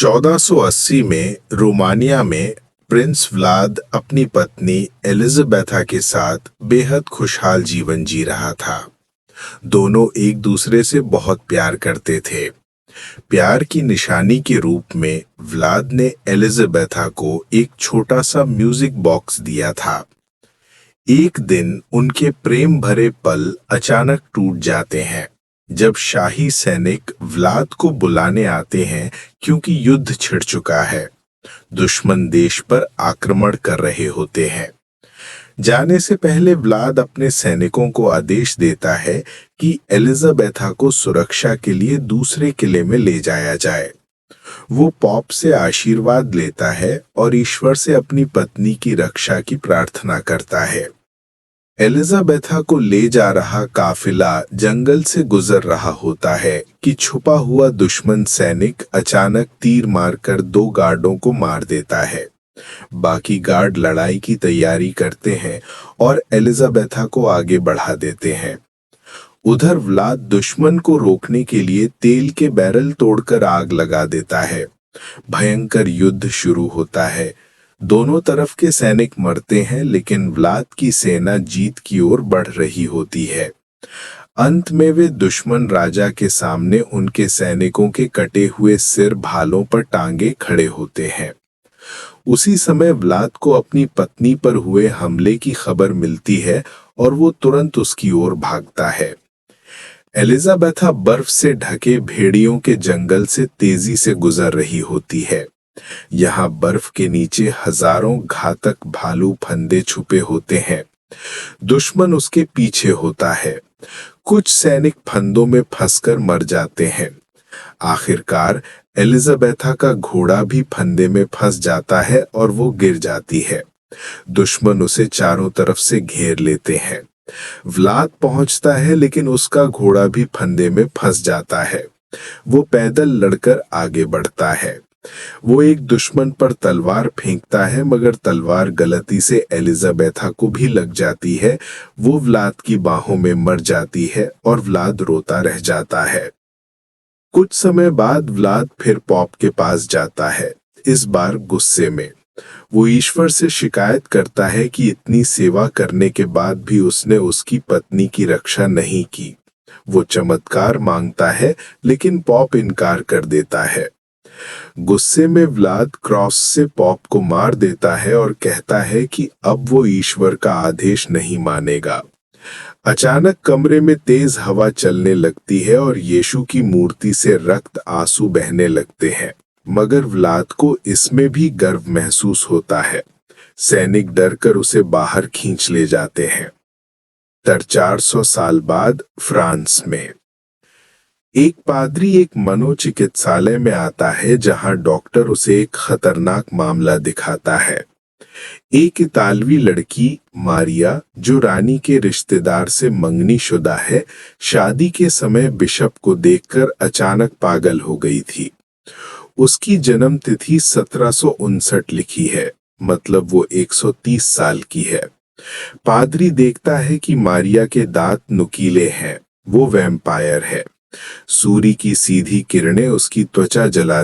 1480 में रोमानिया में Prince Vlad अपनी पत्नी एलिजाबेथा के साथ बेहद खुशहाल जीवन जी रहा था। दोनों एक दूसरे से बहुत प्यार करते थे। प्यार की निशानी के रूप में व्लाद ने एलिजाबेथा को एक छोटा सा म्यूजिक बॉक्स दिया था। एक दिन उनके प्रेम भरे पल अचानक टूट जाते हैं जब शाही सैनिक व्लाद को बुलाने आते हैं, क्योंकि युद्ध छिड़ चुका है। दुश्मन देश पर आक्रमण कर रहे होते हैं। जाने से पहले व्लाद अपने सैनिकों को आदेश देता है कि एलिजाबेथा को सुरक्षा के लिए दूसरे किले में ले जाया जाए। वो पॉप से आशीर्वाद लेता है और ईश्वर से अपनी पत्नी की रक्षा की प्रार्थना करता है। एलिजाबेथा को ले जा रहा काफिला जंगल से गुजर रहा होता है कि छुपा हुआ दुश्मन सैनिक अचानक तीर मारकर 2 गार्डों को मार देता है। बाकी गार्ड लड़ाई की तैयारी करते हैं और एलिजाबेथा को आगे बढ़ा देते हैं। उधर व्लाद दुश्मन को रोकने के लिए तेल के बैरल तोड़कर आग लगा देता है। भयंकर युद्ध शुरू होता है। दोनों तरफ के सैनिक मरते हैं, लेकिन व्लाद की सेना जीत की ओर बढ़ रही होती है। अंत में वे दुश्मन राजा के सामने उनके सैनिकों के कटे हुए सिर भालों पर टांगे खड़े होते हैं। उसी समय व्लाद को अपनी पत्नी पर हुए हमले की खबर मिलती है और वो तुरंत उसकी ओर भागता है। एलिजाबेथा बर्फ से ढके भेड़ियों के जंगल से तेजी से गुजर रही होती है। यहाँ बर्फ के नीचे हजारों घातक भालू फंदे छुपे होते हैं। दुश्मन उसके पीछे होता है। कुछ सैनिक फंदों में फंसकर मर जाते हैं। आखिरकार एलिजाबेथा का घोड़ा भी फंदे में फंस जाता है और वो गिर जाती है। दुश्मन उसे चारों तरफ से घेर लेते हैं। व्लाद पहुंचता है, लेकिन उसका घोड़ा भी फंदे में फंस जाता है। वो पैदल लड़कर आगे बढ़ता है। वो एक दुश्मन पर तलवार फेंकता है, मगर तलवार गलती से एलिजाबेथा को भी लग जाती है। वो व्लाद की बाहों में मर जाती है और व्लाद रोता रह जाता है। कुछ समय बाद व्लाद फिर पॉप के पास जाता है, इस बार गुस्से में। वो ईश्वर से शिकायत करता है कि इतनी सेवा करने के बाद भी उसने उसकी पत्नी की रक्षा नहीं की। वो चमत्कार मांगता है, लेकिन पॉप इनकार कर देता है। गुस्से में व्लाद क्रॉस से पॉप को मार देता है और कहता है कि अब वो ईश्वर का आदेश नहीं मानेगा। अचानक कमरे में तेज हवा चलने लगती है और यीशु की मूर्ति से रक्त आंसू बहने लगते हैं, मगर व्लाद को इसमें भी गर्व महसूस होता है। सैनिक डरकर उसे बाहर खींच ले जाते हैं। 400 साल बाद फ्रांस में एक पादरी एक मनोचिकित्सालय में आता है, जहां डॉक्टर उसे एक खतरनाक मामला दिखाता है। एक इतालवी लड़की मारिया, जो रानी के रिश्तेदार से मंगनीशुदा है, शादी के समय बिशप को देखकर अचानक पागल हो गई थी। उसकी जन्म तिथि 1759 लिखी है, मतलब वो 130 साल की है। पादरी देखता है कि मारिया के दांत नुकीले हैं। वो वैम्पायर है। सूर्य की सीधी किरणें उसकी त्वचा जला